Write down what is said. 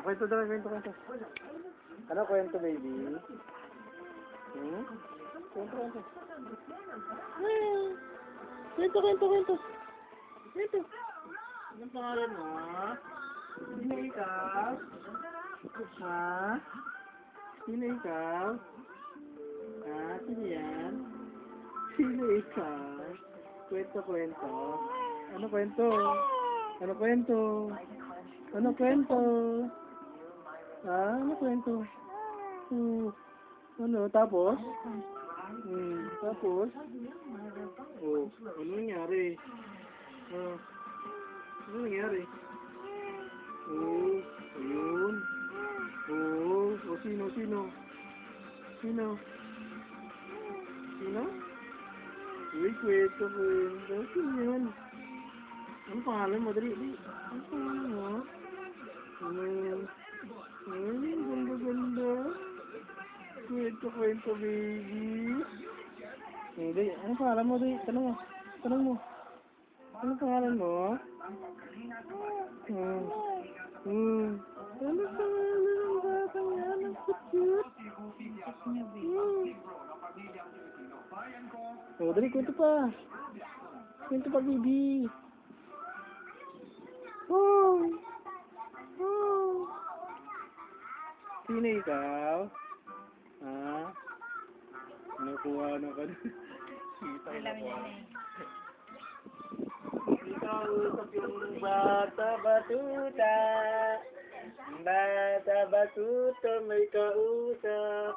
Kwento daw, kwento. Ano kwento, baby? Kwento. Kwento. Anong pangalan mo? Sino ikaw? Ha? Sino ikaw? Ha? Sino yan? Sino ikaw? Kwento. Ano kwento? Ha? Ano kwento? Ano? Tapos? Tapos? Ano nangyari? Ano nangyari? Ayun. Sino? Uy, kwento. Sino yun? Ano pangalan mo? Dali. Ano pangalan mo? Ganda. Kwento, baby. Hindi. Ano pangalan mo? Dali. Tanong mo. Ano pangalan mo? Ano pangalan ng batang yan? Ang cute. Dali, kwento pa, baby. Sino ikaw? Ha? Nakuha na ka na. Ikaw usap yung bata batuta may kausap.